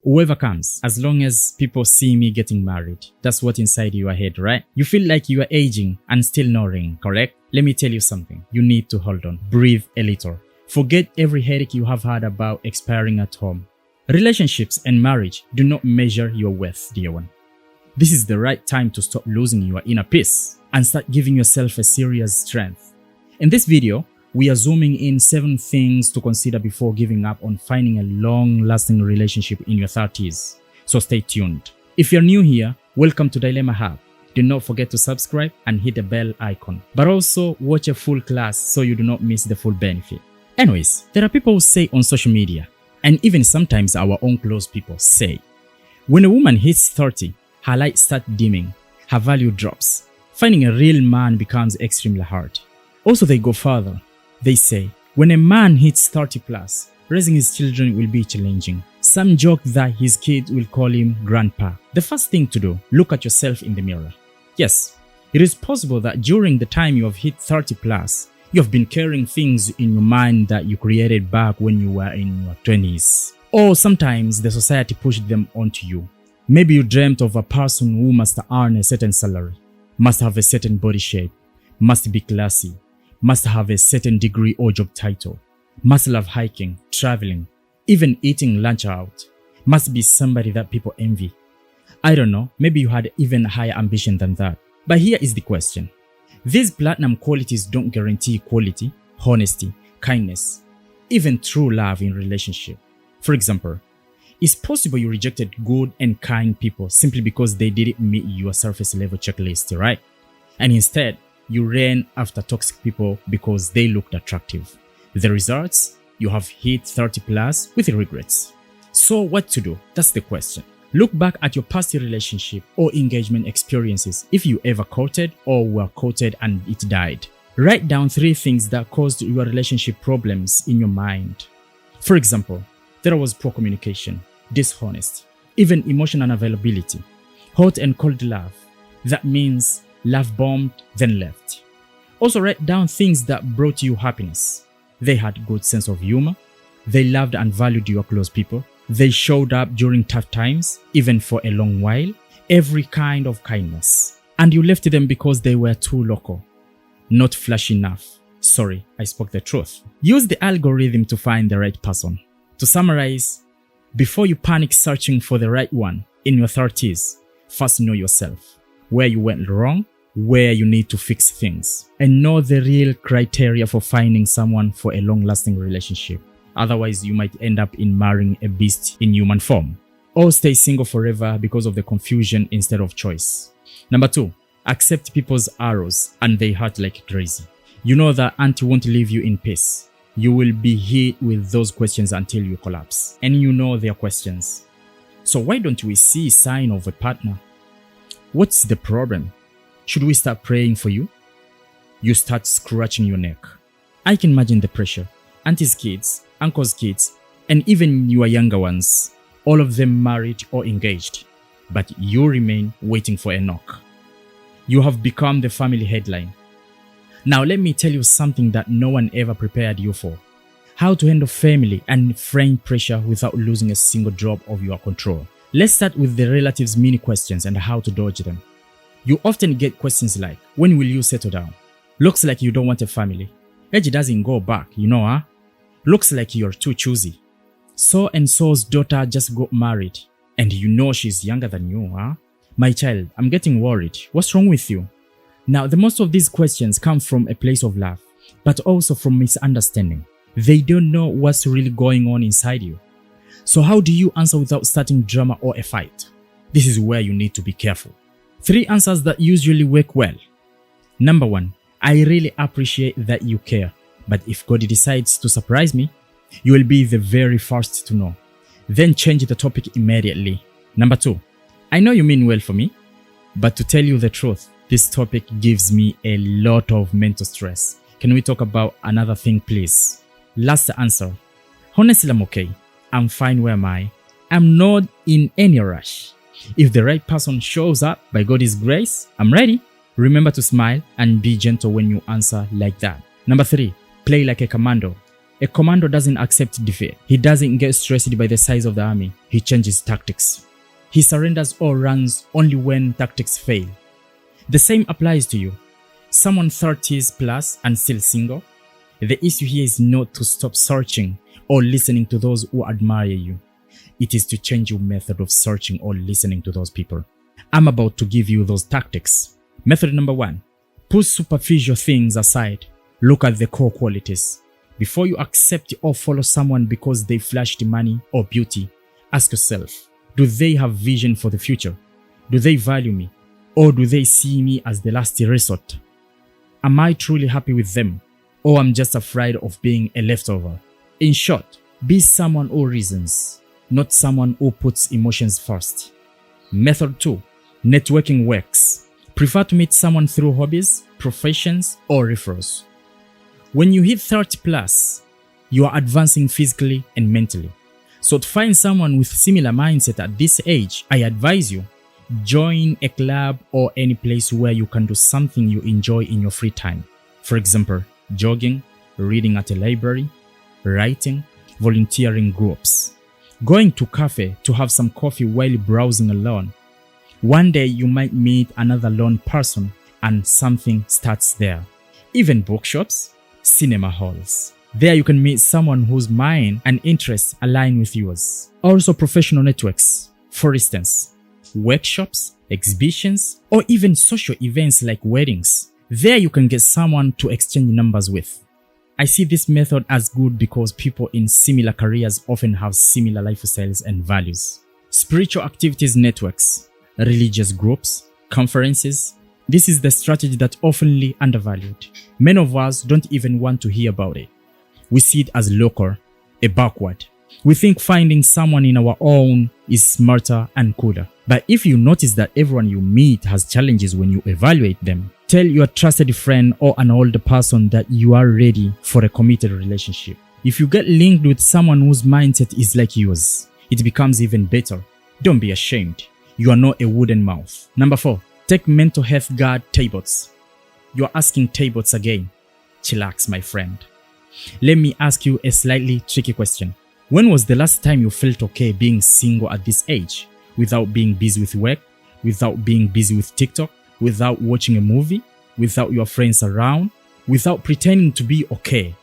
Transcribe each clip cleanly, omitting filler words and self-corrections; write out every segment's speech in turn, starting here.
Whoever comes, as long as people see me getting married, that's what inside your head, right? You feel like you are aging and still no ring, correct? Let me tell you something. You need to hold on. Breathe a little. Forget every headache you have had about expiring at home. Relationships and marriage do not measure your worth, dear one. This is the right time to stop losing your inner peace and start giving yourself a serious strength. In this video, we are zooming in 7 things to consider before giving up on finding a long-lasting relationship in your 30s. So stay tuned. If you're new here, welcome to Dilemma Hub. Do not forget to subscribe and hit the bell icon. But also watch a full class so you do not miss the full benefit. Anyways, there are people who say on social media, and even sometimes our own close people say, when a woman hits 30, her lights start dimming, her value drops. Finding a real man becomes extremely hard. Also, they go further. They say, when a man hits 30 plus, raising his children will be challenging. Some joke that his kids will call him grandpa. The first thing to do, look at yourself in the mirror. Yes, it is possible that during the time you have hit 30 plus, you have been carrying things in your mind that you created back when you were in your 20s. Or sometimes the society pushed them onto you. Maybe you dreamt of a person who must earn a certain salary, must have a certain body shape, must be classy, must have a certain degree or job title, must love hiking, traveling, even eating lunch out, must be somebody that people envy. I don't know, maybe you had even higher ambition than that. But here is the question. These platinum qualities don't guarantee quality, honesty, kindness, even true love in relationship. For example, it's possible you rejected good and kind people simply because they didn't meet your surface level checklist, right? And instead, you ran after toxic people because they looked attractive. The results? You have hit 30 plus with regrets. So what to do? That's the question. Look back at your past relationship or engagement experiences if you ever courted or were courted and it died. Write down 3 things that caused your relationship problems in your mind. For example, there was poor communication, dishonest, even emotional unavailability, hot and cold love. That means love bombed, then left. Also write down things that brought you happiness. They had good sense of humor. They loved and valued your close people. They showed up during tough times, even for a long while. Every kind of kindness. And you left them because they were too local. Not flashy enough. Sorry, I spoke the truth. Use the algorithm to find the right person. To summarize, before you panic searching for the right one in your 30s, first know yourself. Where you went wrong, where you need to fix things, and know the real criteria for finding someone for a long-lasting relationship. Otherwise, you might end up in marrying a beast in human form, or stay single forever because of the confusion instead of choice. Number 2, accept people's arrows and they hurt like crazy. You know that auntie won't leave you in peace. You will be hit with those questions until you collapse, and you know their questions. So why don't we see sign of a partner? What's the problem? Should we start praying for you? You start scratching your neck. I can imagine the pressure. Auntie's kids, uncle's kids, and even your younger ones, all of them married or engaged. But you remain waiting for a knock. You have become the family headline. Now let me tell you something that no one ever prepared you for. How to handle family and friend pressure without losing a single drop of your control. Let's start with the relatives' mini questions and how to dodge them. You often get questions like, when will you settle down? Looks like you don't want a family. Age doesn't go back, huh? Looks like you're too choosy. So and so's daughter just got married, and you know she's younger than you, huh? My child, I'm getting worried. What's wrong with you? Now, the most of these questions come from a place of love, but also from misunderstanding. They don't know what's really going on inside you. So how do you answer without starting drama or a fight? This is where you need to be careful. 3 answers that usually work well. Number 1, I really appreciate that you care, but if God decides to surprise me, you will be the very first to know. Then change the topic immediately. Number 2, I know you mean well for me, but to tell you the truth, this topic gives me a lot of mental stress. Can we talk about another thing, please? Last answer, honestly, I'm okay. I'm fine where am I? I'm not in any rush. If the right person shows up by God's grace, I'm ready. Remember to smile and be gentle when you answer like that. Number 3, play like a commando. A commando doesn't accept defeat. He doesn't get stressed by the size of the army. He changes tactics. He surrenders or runs only when tactics fail. The same applies to you. Someone 30s plus and still single? The issue here is not to stop searching or listening to those who admire you. It is to change your method of searching or listening to those people. I'm about to give you those tactics. Method number 1. Put superficial things aside. Look at the core qualities. Before you accept or follow someone because they flashed money or beauty, ask yourself, do they have vision for the future? Do they value me? Or do they see me as the last resort? Am I truly happy with them? Or I'm just afraid of being a leftover? In short, be someone who reasons, not someone who puts emotions first. Method 2. Networking works. Prefer to meet someone through hobbies, professions, or referrals. When you hit 30 plus, you are advancing physically and mentally. So to find someone with similar mindset at this age, I advise you, join a club or any place where you can do something you enjoy in your free time. For example, jogging, reading at a library, writing, volunteering groups, going to a cafe to have some coffee while browsing alone. One day you might meet another lone person and something starts there. Even bookshops, cinema halls. There you can meet someone whose mind and interests align with yours. Also professional networks. For instance, workshops, exhibitions, or even social events like weddings. There you can get someone to exchange numbers with. I see this method as good because people in similar careers often have similar lifestyles and values. Spiritual activities networks, religious groups, conferences. This is the strategy that's often undervalued. Many of us don't even want to hear about it. We see it as local, a backward. We think finding someone in our own is smarter and cooler. But if you notice that everyone you meet has challenges when you evaluate them, tell your trusted friend or an older person that you are ready for a committed relationship. If you get linked with someone whose mindset is like yours, it becomes even better. Don't be ashamed. You are not a wooden mouth. Number 4. Take mental health guard tables. You're asking tables again. Chillax, my friend. Let me ask you a slightly tricky question. When was the last time you felt okay being single at this age? Without being busy with work, without being busy with TikTok, without watching a movie, without your friends around, without pretending to be okay,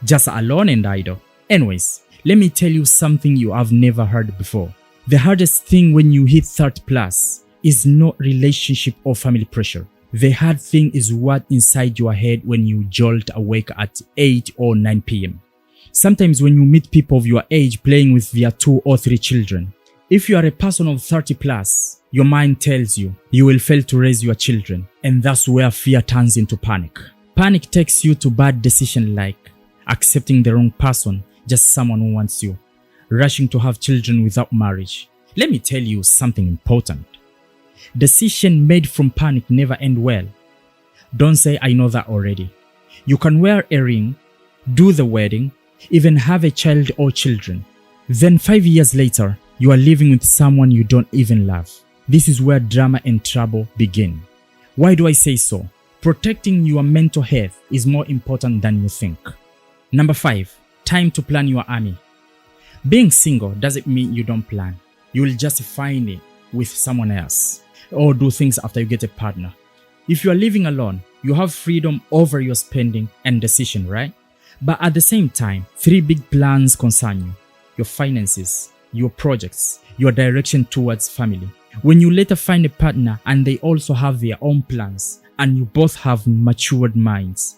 just alone and idle. Anyways, let me tell you something you have never heard before. The hardest thing when you hit 30 plus is not relationship or family pressure. The hard thing is what inside your head when you jolt awake at 8 or 9 p.m. Sometimes when you meet people of your age playing with their 2 or 3 children. If you are a person of 30 plus, your mind tells you you will fail to raise your children, and that's where fear turns into panic. Panic takes you to bad decisions like accepting the wrong person, just someone who wants you, rushing to have children without marriage. Let me tell you something important. Decisions made from panic never end well. Don't say I know that already. You can wear a ring, do the wedding, even have a child or children. Then 5 years later, you are living with someone you don't even love. This is where drama and trouble begin. Why do I say so? Protecting your mental health is more important than you think. Number 5, time to plan your army. Being single doesn't mean you don't plan. You will just find it with someone else or do things after you get a partner. If you are living alone, you have freedom over your spending and decision, right? But at the same time, 3 big plans concern you: your finances, your projects, your direction towards family. When you later find a partner and they also have their own plans and you both have matured minds,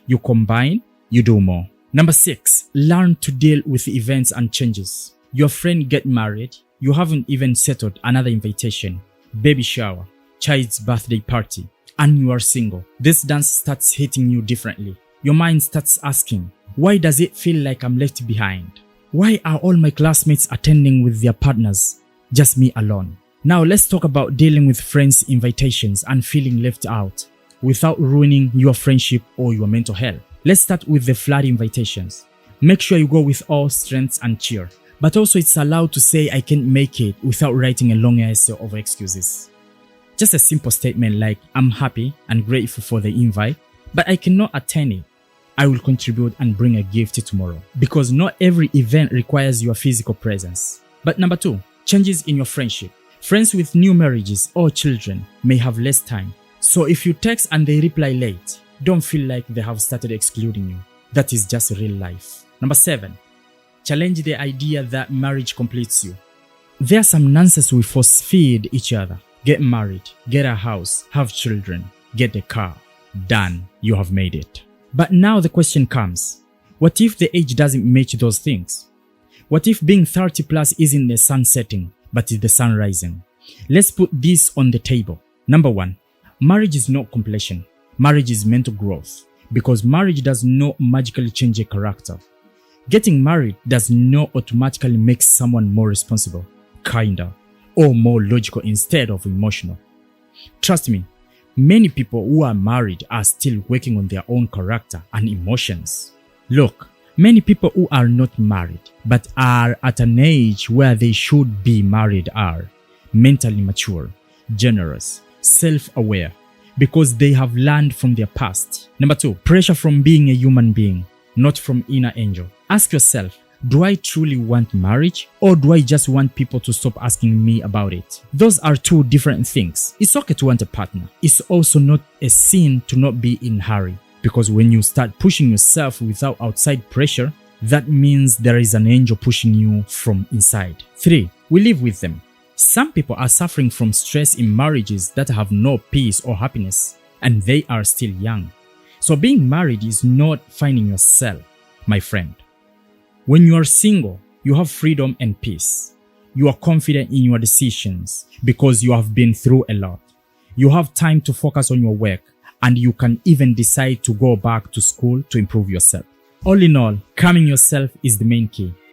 you combine, you do more. Number 6, learn to deal with events and changes. Your friend get married, you haven't even settled another invitation, baby shower, child's birthday party, and you are single. This dance starts hitting you differently. Your mind starts asking, why does it feel like I'm left behind? Why are all my classmates attending with their partners, just me alone? Now let's talk about dealing with friends' invitations and feeling left out without ruining your friendship or your mental health. Let's start with the flood invitations. Make sure you go with all strength and cheer, but also it's allowed to say I can't make it without writing a long essay of excuses. Just a simple statement like I'm happy and grateful for the invite, but I cannot attend it. I will contribute and bring a gift tomorrow. Because not every event requires your physical presence. But number 2, changes in your friendship. Friends with new marriages or children may have less time. So if you text and they reply late, don't feel like they have started excluding you. That is just real life. Number 7, challenge the idea that marriage completes you. There are some nonsense we force feed each other. Get married, get a house, have children, get a car. Done, you have made it. But now the question comes, what if the age doesn't match those things? What if being 30 plus isn't the sun setting, but it's the sun rising? Let's put this on the table. Number 1, marriage is not completion. Marriage is mental growth, because marriage does not magically change a character. Getting married does not automatically make someone more responsible, kinder, or more logical instead of emotional. Trust me, many people who are married are still working on their own character and emotions. Look, many people who are not married but are at an age where they should be married are mentally mature, generous, self-aware, because they have learned from their past. Number 2, pressure from being a human being, not from inner angel. Ask yourself, do I truly want marriage, or do I just want people to stop asking me about it? Those are two different things. It's okay to want a partner. It's also not a sin to not be in a hurry, because when you start pushing yourself without outside pressure, that means there is an angel pushing you from inside. 3, we live with them. Some people are suffering from stress in marriages that have no peace or happiness, and they are still young. So being married is not finding yourself, my friend. When you are single, you have freedom and peace. You are confident in your decisions because you have been through a lot. You have time to focus on your work, and you can even decide to go back to school to improve yourself. All in all, calming yourself is the main key.